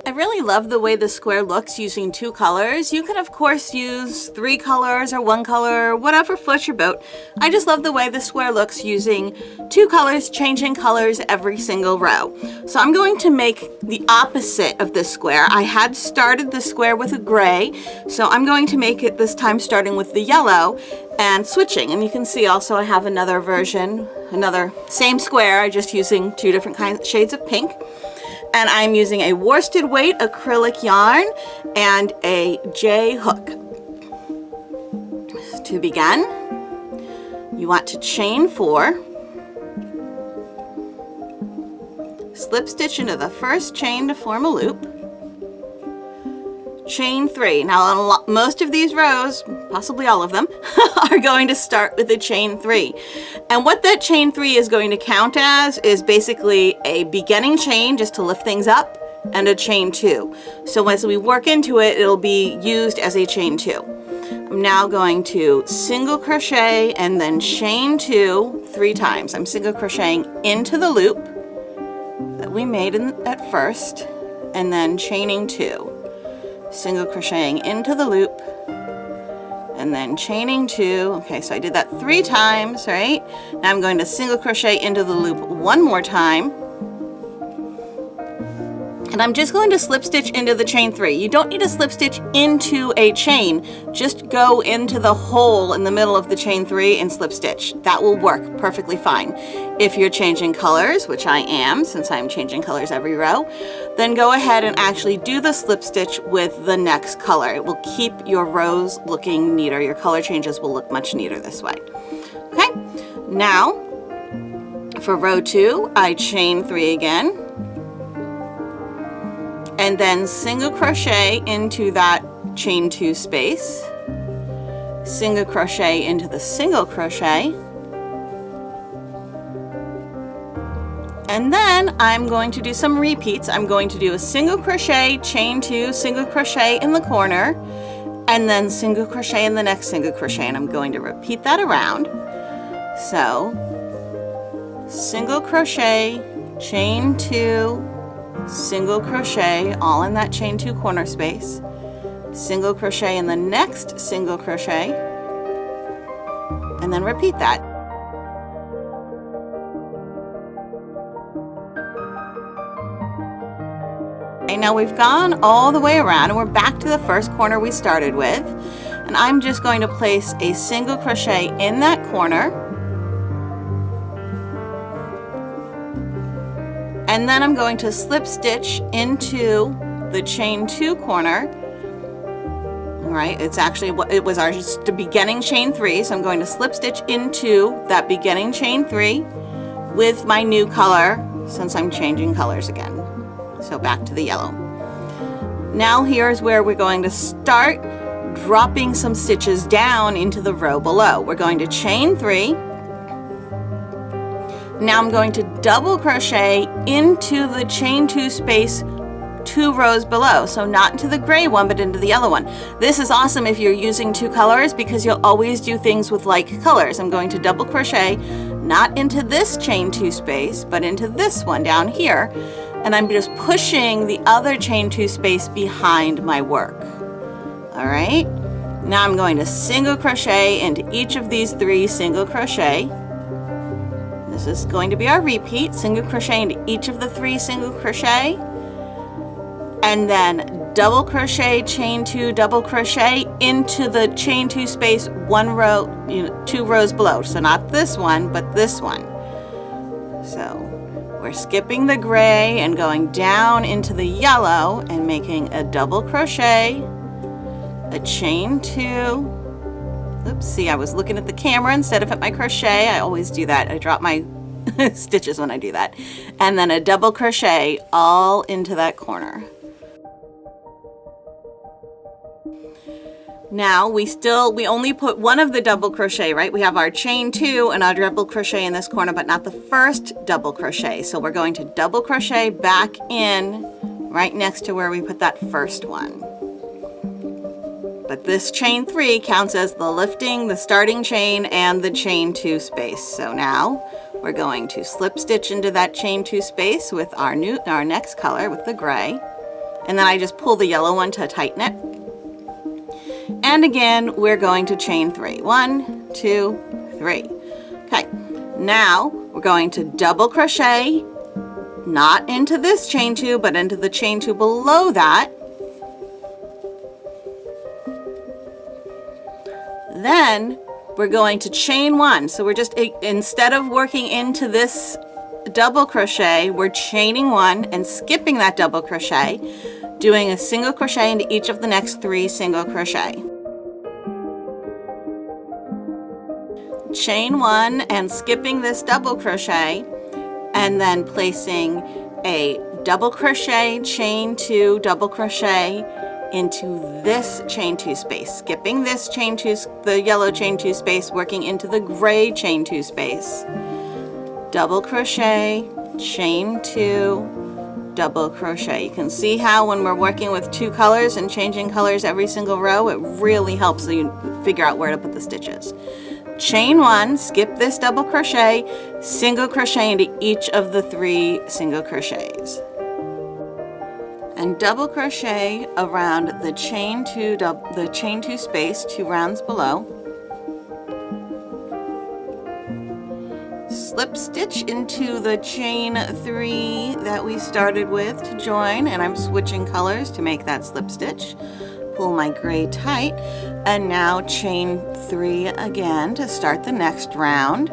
I really love the way the square looks using 2 colors. You can of course use 3 colors or 1 color, whatever floats your boat. I just love the way the square looks using 2 colors, changing colors every single row. So I'm going to make the opposite of this square. I had started the square with a gray, so I'm going to make it this time starting with the yellow and switching. And you can see also I have another version, another same square, just using 2 different shades of pink. And I'm using a worsted weight acrylic yarn and a J hook. To begin, you want to chain 4, slip stitch into the first chain to form a loop, chain 3. Now most of these rows, possibly all of them, are going to start with a chain 3. And what that chain 3 is going to count as is basically a beginning chain just to lift things up and a chain 2. So as we work into it, it'll be used as a chain 2. I'm now going to single crochet and then chain 2 3 times. I'm single crocheting into the loop that we made at first and then chaining 2. Single crocheting into the loop and then chaining 2. Okay, so I did that 3 times, right? Now I'm going to single crochet into the loop 1 more time. And I'm just going to slip stitch into the chain 3. You don't need to slip stitch into a chain. Just go into the hole in the middle of the chain 3 and slip stitch. That will work perfectly fine. If you're changing colors, which I am, since I'm changing colors every row, then go ahead and actually do the slip stitch with the next color. It will keep your rows looking neater. Your color changes will look much neater this way. Okay, now for row 2, I chain 3 again. And then single crochet into that chain 2 space, single crochet into the single crochet, and then I'm going to do some repeats. I'm going to do a single crochet, chain 2, single crochet in the corner, and then single crochet in the next single crochet, and I'm going to repeat that around. So single crochet, chain 2, single crochet all in that chain 2 corner space, single crochet in the next single crochet, and then repeat that. Okay, now we've gone all the way around and we're back to the first corner we started with, and I'm just going to place a single crochet in that corner. And then I'm going to slip stitch into the chain 2 corner. All right, it's actually what it was, just a beginning chain 3. So I'm going to slip stitch into that beginning chain 3 with my new color, since I'm changing colors again. So back to the yellow. Now here's where we're going to start dropping some stitches down into the row below. We're going to chain 3. Now I'm going to double crochet into the chain 2 space 2 rows below. So not into the gray one, but into the yellow one. This is awesome if you're using 2 colors because you'll always do things with like colors. I'm going to double crochet, not into this chain 2 space, but into this one down here. And I'm just pushing the other chain 2 space behind my work. All right. Now I'm going to single crochet into each of these 3 single crochet. This is going to be our repeat, single crochet into each of the 3 single crochet, and then double crochet, chain 2, double crochet into the chain 2 space 1 row, 2 rows below. So not this one, but this one. So we're skipping the gray and going down into the yellow and making a double crochet, a chain 2. Oops, see, I was looking at the camera instead of at my crochet. I always do that. I drop my stitches when I do that. And then a double crochet all into that corner. Now we only put one of the double crochet, right? We have our chain 2 and our double crochet in this corner, but not the first double crochet. So we're going to double crochet back in right next to where we put that first one. But this chain 3 counts as the lifting, the starting chain, and the chain 2 space. So now we're going to slip stitch into that chain 2 space with our next color with the gray, and then I just pull the yellow one to tighten it. And again, we're going to chain 3. 1, 2, 3. Okay, now we're going to double crochet, not into this chain 2, but into the chain 2 below that. Then we're going to chain 1. So we're just, instead of working into this double crochet, we're chaining 1 and skipping that double crochet, doing a single crochet into each of the next 3 single crochet. Chain 1 and skipping this double crochet, and then placing a double crochet, chain 2, double crochet into this chain 2 space, skipping this chain 2, the yellow chain 2 space, working into the gray chain 2 space, double crochet, chain 2, double crochet. You can see how when we're working with 2 colors and changing colors every single row, it really helps you figure out where to put the stitches. Chain 1, skip this double crochet, single crochet into each of the 3 single crochets, and double crochet around the chain 2 space 2 rounds below. Slip stitch into the chain 3 that we started with to join, and I'm switching colors to make that slip stitch. Pull my gray tight, and now chain 3 again to start the next round.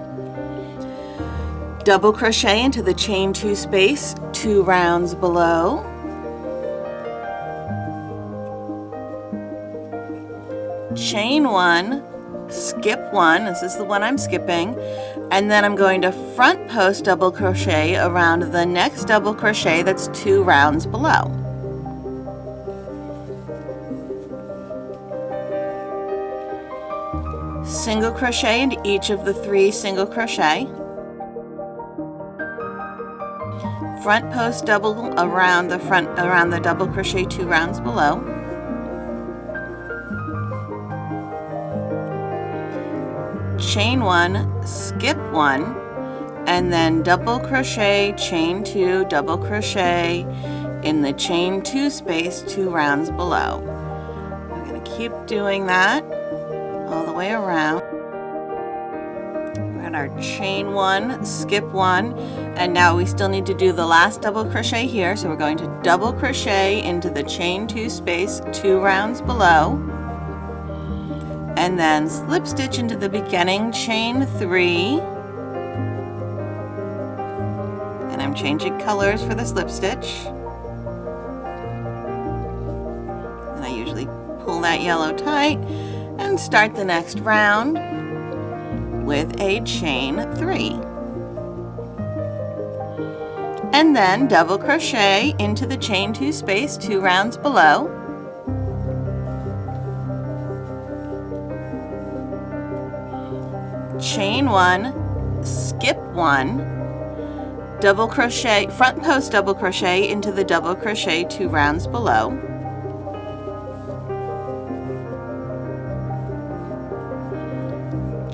Double crochet into the chain 2 space 2 rounds below. Chain 1, skip 1, this is the one I'm skipping, and then I'm going to front post double crochet around the next double crochet that's 2 rounds below. Single crochet into each of the 3 single crochet. Front post double around the double crochet 2 rounds below. Chain 1, skip 1, and then double crochet, chain 2, double crochet in the chain 2 space 2 rounds below. We're going to keep doing that all the way around. We're at our chain 1, skip 1, and now we still need to do the last double crochet here, so we're going to double crochet into the chain 2 space 2 rounds below, and then slip stitch into the beginning chain 3, and I'm changing colors for the slip stitch, and I usually pull that yellow tight and start the next round with a chain 3, and then double crochet into the chain 2 space 2 rounds below, chain 1, skip 1, double crochet, front post double crochet into the double crochet 2 rounds below,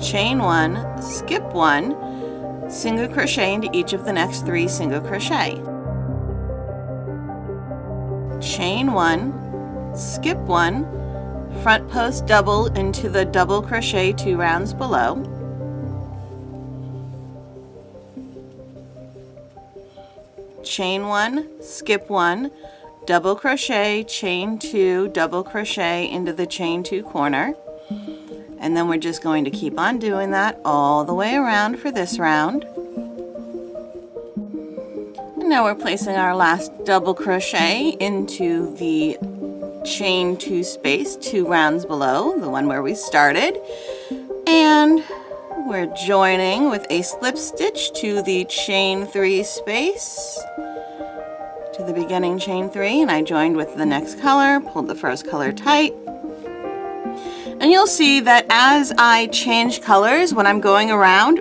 chain 1, skip 1, single crochet into each of the next 3 single crochet, chain 1, skip 1, front post double into the double crochet 2 rounds below, chain 1, skip 1, double crochet, chain 2, double crochet into the chain 2 corner, and then we're just going to keep on doing that all the way around for this round. And now we're placing our last double crochet into the chain 2 space 2 rounds below, the one where we started, and we're joining with a slip stitch to the chain 3 space to the beginning chain 3, and I joined with the next color, pulled the first color tight. And you'll see that as I change colors when I'm going around,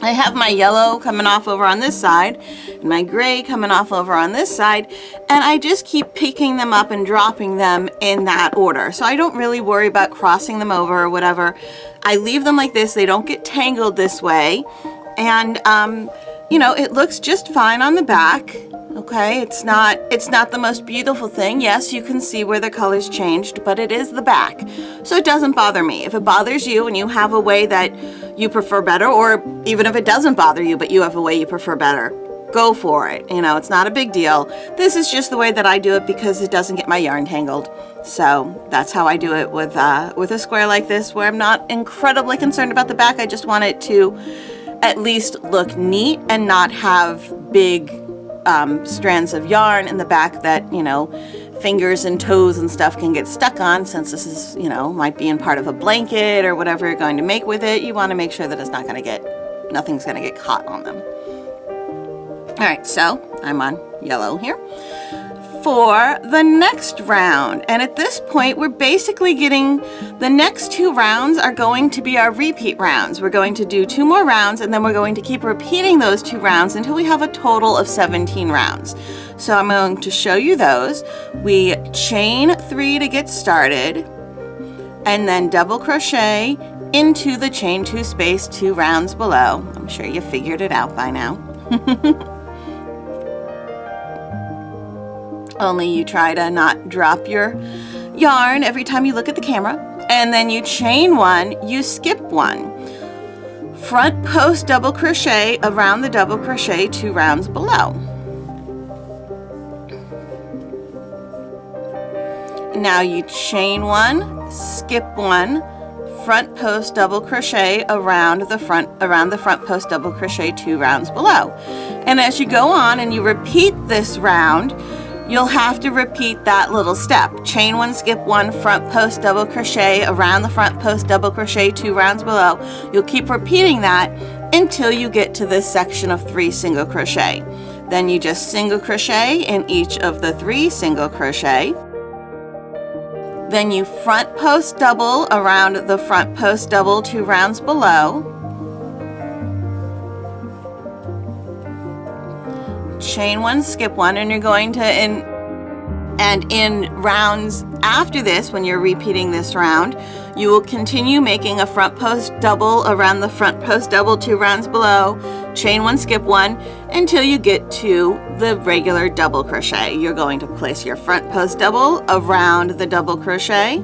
I have my yellow coming off over on this side and my gray coming off over on this side, and I just keep picking them up and dropping them in that order. So I don't really worry about crossing them over or whatever. I leave them like this. They don't get tangled this way. And, you know, it looks just fine on the back. Okay, it's not the most beautiful thing. Yes, you can see where the colors changed, but it is the back. So it doesn't bother me. If it bothers you and you have a way that you prefer better, or even if it doesn't bother you, but you have a way you prefer better, go for it. You know, it's not a big deal. This is just the way that I do it because it doesn't get my yarn tangled. So that's how I do it with a square like this, where I'm not incredibly concerned about the back. I just want it to at least look neat and not have big strands of yarn in the back that, you know, fingers and toes and stuff can get stuck on, since this is, you know, might be in part of a blanket or whatever you're going to make with it. You want to make sure that it's not going to get, nothing's going to get caught on them. All right, so I'm on yellow here for the next round. And at this point, we're basically getting, the next 2 rounds are going to be our repeat rounds. We're going to do 2 more rounds, and then we're going to keep repeating those 2 rounds until we have a total of 17 rounds. So I'm going to show you those. We chain 3 to get started, and then double crochet into the chain 2 space 2 rounds below. I'm sure you figured it out by now. Only you try to not drop your yarn every time you look at the camera. And then you chain 1, you skip 1. Front post double crochet around the double crochet 2 rounds below. Now you chain 1, skip 1, front post double crochet around the front post double crochet 2 rounds below. And as you go on and you repeat this round, you'll have to repeat that little step. Chain 1, skip 1, front post double crochet around the front post double crochet 2 rounds below. You'll keep repeating that until you get to this section of 3 single crochet. Then you just single crochet in each of the 3 single crochet. Then you front post double around the front post double 2 rounds below. Chain 1, skip 1, and you're going to, in rounds after this, when you're repeating this round, you will continue making a front post double around the front post double 2 rounds below, chain 1, skip 1, until you get to the regular double crochet. You're going to place your front post double around the double crochet,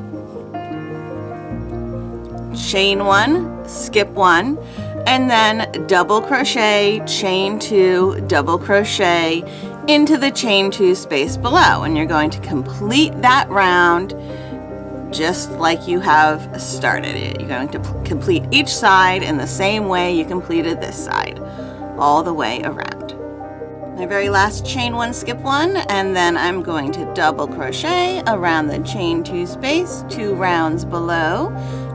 chain 1, skip 1, and then double crochet, chain 2, double crochet into the chain 2 space below. And you're going to complete that round just like you have started it. You're going to complete each side in the same way you completed this side, all the way around. My very last chain 1, skip 1, and then I'm going to double crochet around the chain 2 space 2 rounds below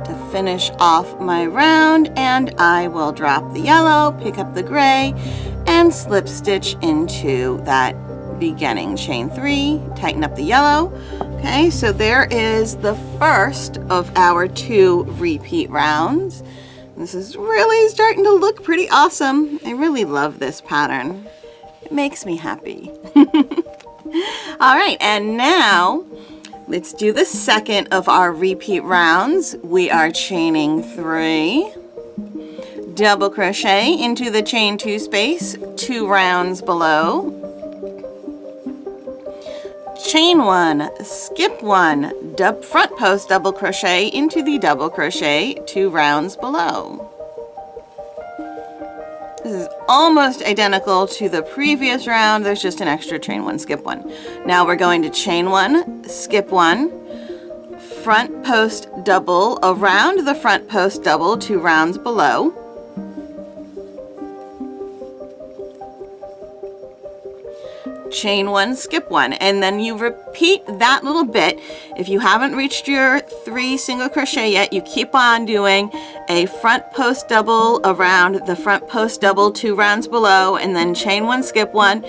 to finish off my round, and I will drop the yellow, pick up the gray, and slip stitch into that beginning chain 3, tighten up the yellow. Okay, so there is the first of our 2 repeat rounds. This is really starting to look pretty awesome. I really love this pattern. It makes me happy. All right, and now let's do the second of our repeat rounds. We are chaining 3, double crochet into the chain 2 space 2 rounds below, chain 1, skip 1, front post double crochet into the double crochet 2 rounds below. This is almost identical to the previous round. There's just an extra chain 1, skip 1. Now we're going to chain 1, skip 1, front post double around the front post double 2 rounds below, chain 1, skip 1, and then you repeat that little bit. If you haven't reached your 3 single crochet yet, you keep on doing a front post double around the front post double 2 rounds below, and then chain 1, skip 1,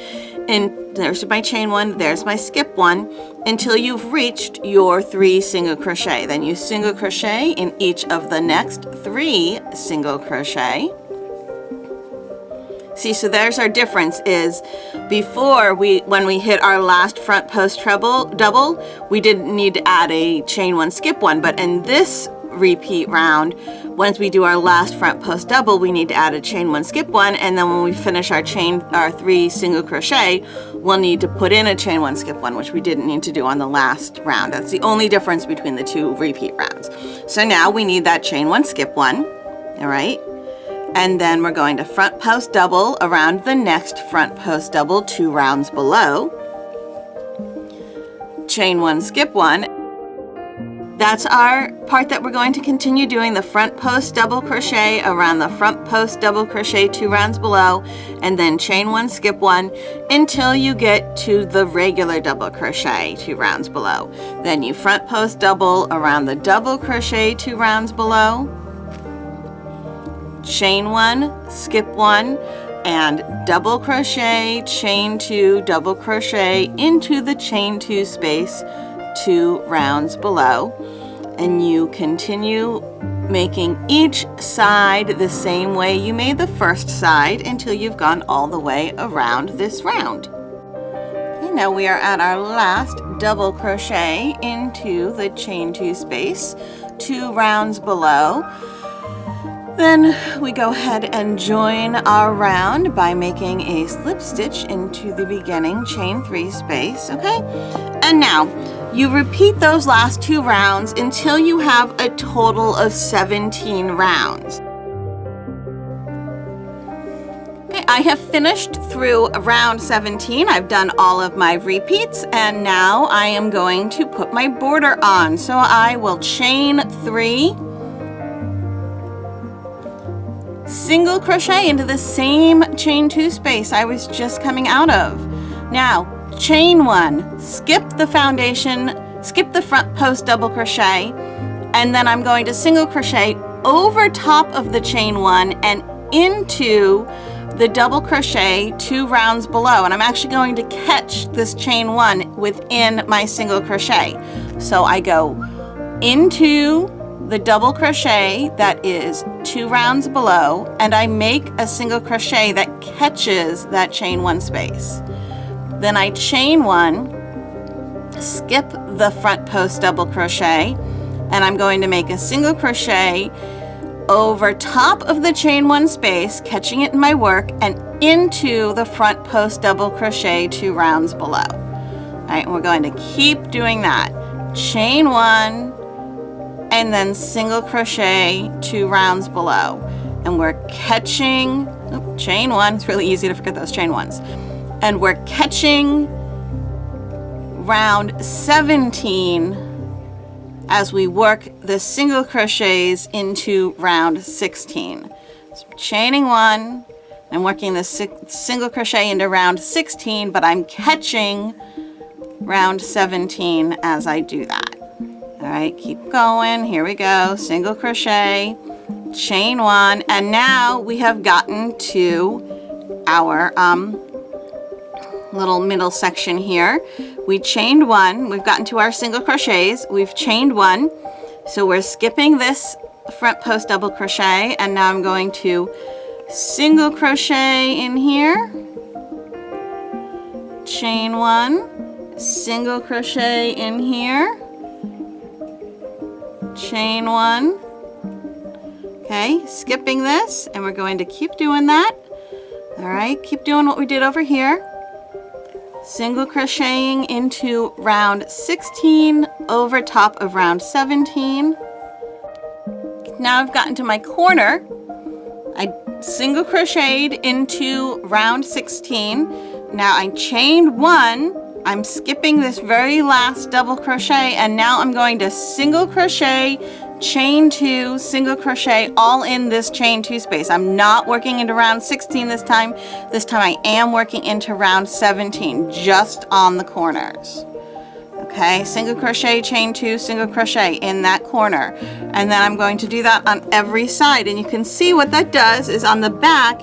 and there's my chain 1, there's my skip 1, until you've reached your 3 single crochet. Then you single crochet in each of the next 3 single crochet. See, so there's our difference is before when we hit our last front post double, we didn't need to add a chain one, skip one, but in this repeat round, once we do our last front post double, we need to add a chain one, skip one, and then when we finish our 3 single crochet, we'll need to put in a chain one, skip one, which we didn't need to do on the last round. That's the only difference between the 2 repeat rounds. So now we need that chain one, skip one, all right? And then we're going to front post double around the next front post double 2 rounds below. Chain one, skip one. That's our part that we're going to continue doing, the front post double crochet around the front post double crochet 2 rounds below, and then chain one, skip one until you get to the regular double crochet 2 rounds below. Then you front post double around the double crochet 2 rounds below, chain one, skip one, and double crochet, chain 2, double crochet into the chain 2 space 2 rounds below, and you continue making each side the same way you made the first side until you've gone all the way around this round. Okay, now we are at our last double crochet into the chain 2 space 2 rounds below. Then we go ahead and join our round by making a slip stitch into the beginning chain 3 space, okay? And now you repeat those last 2 rounds until you have a total of 17 rounds. Okay, I have finished through round 17. I've done all of my repeats, and now I am going to put my border on. So I will chain 3, single crochet into the same chain 2 space I was just coming out of. Now, chain 1, skip the foundation, skip the front post double crochet, and then I'm going to single crochet over top of the chain 1 and into the double crochet 2 rounds below. And I'm actually going to catch this chain 1 within my single crochet. So I go into the double crochet that is 2 rounds below, and I make a single crochet that catches that chain 1 space. Then I chain 1, skip the front post double crochet, and I'm going to make a single crochet over top of the chain 1 space, catching it in my work, and into the front post double crochet 2 rounds below. All right, and we're going to keep doing that. Chain 1, and then single crochet 2 rounds below, and we're catching chain 1. It's really easy to forget those chain 1s, and we're catching round 17 as we work the single crochets into round 16. So chaining 1, I'm working the single crochet into round 16, but I'm catching round 17 as I do that. All right, keep going. Here we go. Single crochet, chain 1, and now we have gotten to our little middle section here. We chained 1. We've gotten to our single crochets. We've chained 1. So we're skipping this front post double crochet, and now I'm going to single crochet in here, chain 1, single crochet in here, chain 1. Okay, skipping this, and we're going to keep doing that. All right, keep doing what we did over here. Single crocheting into round 16 over top of round 17. Now I've gotten to my corner. I single crocheted into round 16. Now I chained 1. I'm skipping this very last double crochet, and now I'm going to single crochet, chain 2, single crochet all in this chain 2 space. I'm not working into round 16 this time. This time I am working into round 17, just on the corners. Okay, single crochet, chain 2, single crochet in that corner. And then I'm going to do that on every side. And you can see what that does is on the back,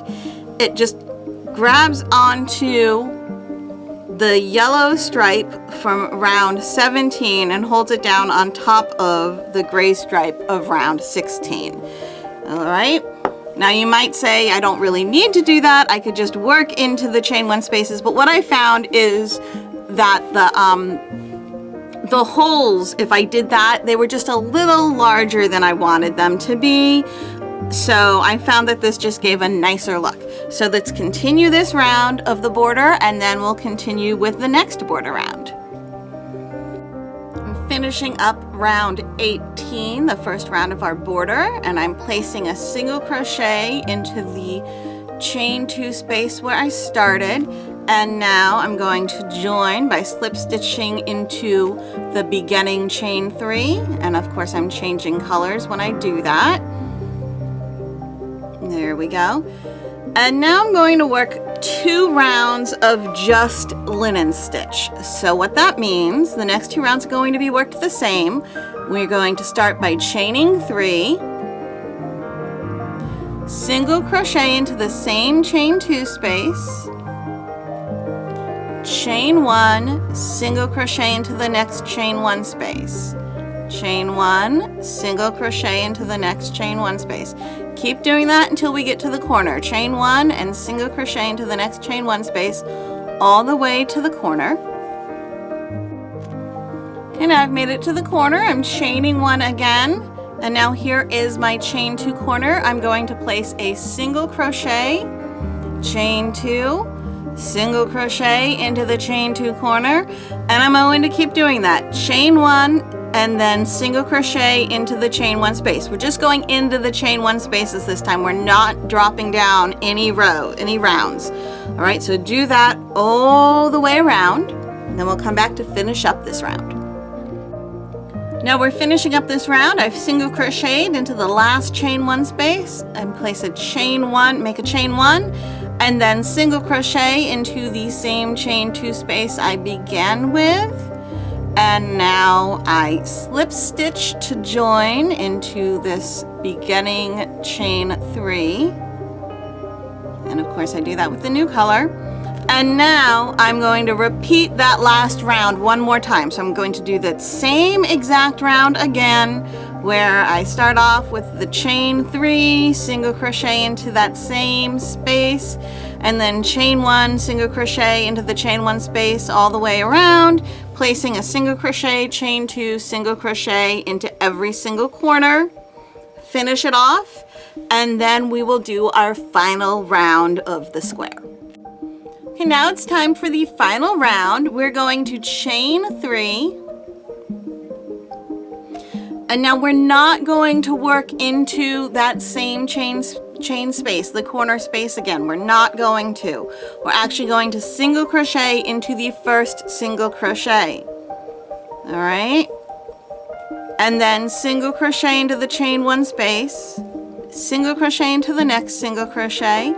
it just grabs onto the yellow stripe from round 17 and holds it down on top of the gray stripe of round 16. All right, Now you might say I don't really need to do that. I could just work into the chain 1 spaces, but what I found is that the holes, if I did that, they were just a little larger than I wanted them to be. So I found that this just gave a nicer look. So let's continue this round of the border, and then we'll continue with the next border round. I'm finishing up round 18, the first round of our border, and I'm placing a single crochet into the chain 2 space where I started. And now I'm going to join by slip stitching into the beginning chain 3. And of course I'm changing colors when I do that. There we go. And now I'm going to work 2 rounds of just linen stitch. So what that means, the next 2 rounds are going to be worked the same. We're going to start by chaining 3, single crochet into the same chain 2 space, chain 1, single crochet into the next chain 1 space, chain 1, single crochet into the next chain 1 space. Keep doing that until we get to the corner. Chain 1 and single crochet into the next chain 1 space all the way to the corner. Okay, now I've made it to the corner. I'm chaining 1 again, and now here is my chain 2 corner. I'm going to place a single crochet, chain 2, single crochet into the chain 2 corner, and I'm going to keep doing that. Chain 1 and then single crochet into the chain 1 space. We're just going into the chain 1 spaces this time. We're not dropping down any rounds. All right, so do that all the way around, and then we'll come back to finish up this round. Now we're finishing up this round. I've single crocheted into the last chain 1 space and place a chain 1, make a chain 1, and then single crochet into the same chain 2 space I began with. And now I slip stitch to join into this beginning chain 3. And of course I do that with the new color. And now I'm going to repeat that last round one more time. So I'm going to do that same exact round again, where I start off with the chain 3, single crochet into that same space, and then chain 1, single crochet into the chain 1 space all the way around, placing a single crochet, chain 2, single crochet into every single corner. Finish it off, and then we will do our final round of the square. Okay, now it's time for the final round. We're going to chain 3. And now we're not going to work into that same chain space, the corner space again. We're not going to. We're actually going to single crochet into the first single crochet. All right. And then single crochet into the chain 1 space, single crochet into the next single crochet,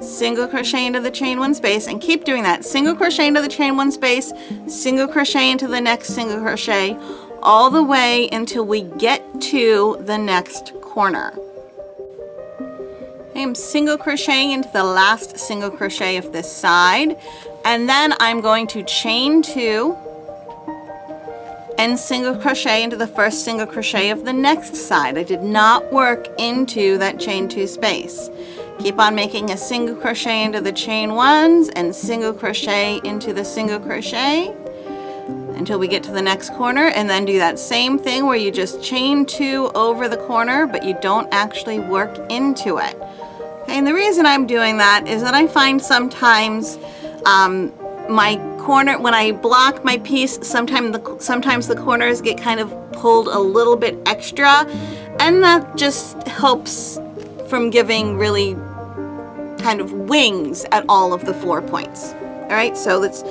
single crochet into the chain 1 space, and keep doing that. Single crochet into the chain 1 space, single crochet into the next single crochet, all the way until we get to the next corner. I'm single crocheting into the last single crochet of this side, and then I'm going to chain 2 and single crochet into the first single crochet of the next side. I did not work into that chain 2 space. Keep on making a single crochet into the chain 1s and single crochet into the single crochet until we get to the next corner, and then do that same thing where you just chain 2 over the corner, but you don't actually work into it. Okay, and the reason I'm doing that is that I find sometimes my corner, when I block my piece, sometimes the corners get kind of pulled a little bit extra, and that just helps from giving really kind of wings at all of the 4 points. All right, so let's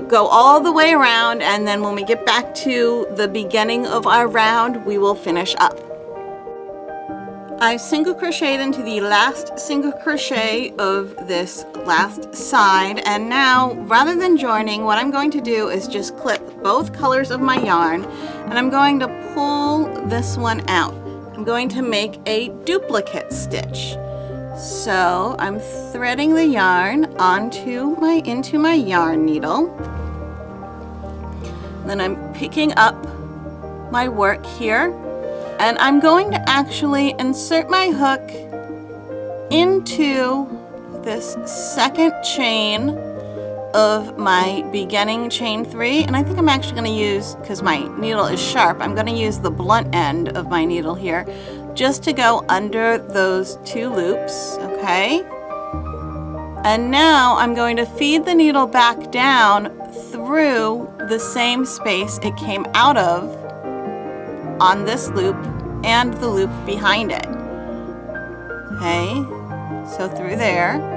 go all the way around, and then when we get back to the beginning of our round, we will finish up. I single crocheted into the last single crochet of this last side, and now rather than joining, what I'm going to do is just clip both colors of my yarn, and I'm going to pull this one out. I'm going to make a duplicate stitch. So I'm threading the yarn into my yarn needle. Then I'm picking up my work here, and I'm going to actually insert my hook into this second chain of my beginning chain 3, and I think I'm actually going to use, because my needle is sharp, I'm going to use the blunt end of my needle here just to go under those 2 loops, okay? And now I'm going to feed the needle back down through the same space it came out of on this loop and the loop behind it. Okay, so through there.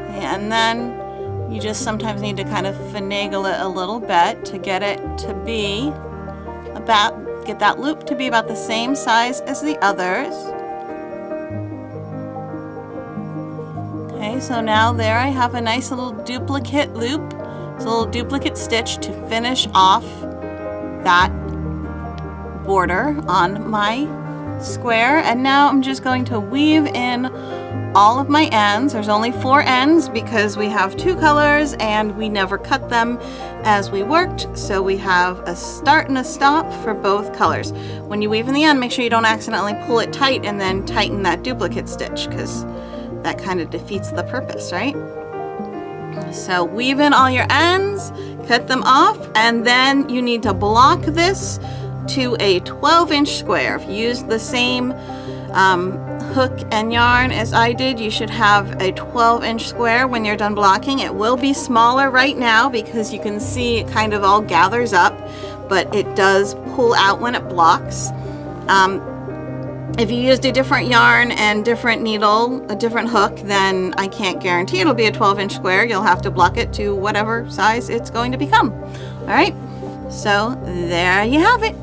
And then you just sometimes need to kind of finagle it a little bit to get it to be get that loop to be about the same size as the others. Okay, so now there I have a nice little duplicate loop. It's a little duplicate stitch to finish off that border on my square. And now I'm just going to weave in all of my ends. There's only 4 ends because we have 2 colors and we never cut them as we worked, so we have a start and a stop for both colors. When you weave in the end, make sure you don't accidentally pull it tight and then tighten that duplicate stitch, because that kind of defeats the purpose, right? So weave in all your ends, cut them off, and then you need to block this to a 12-inch square. If you use the same hook and yarn as I did, you should have a 12-inch square when you're done blocking. It will be smaller right now because you can see it kind of all gathers up, but it does pull out when it blocks. If you used a different yarn and different needle, a different hook, then I can't guarantee it'll be a 12-inch square. You'll have to block it to whatever size it's going to become. All right, so there you have it.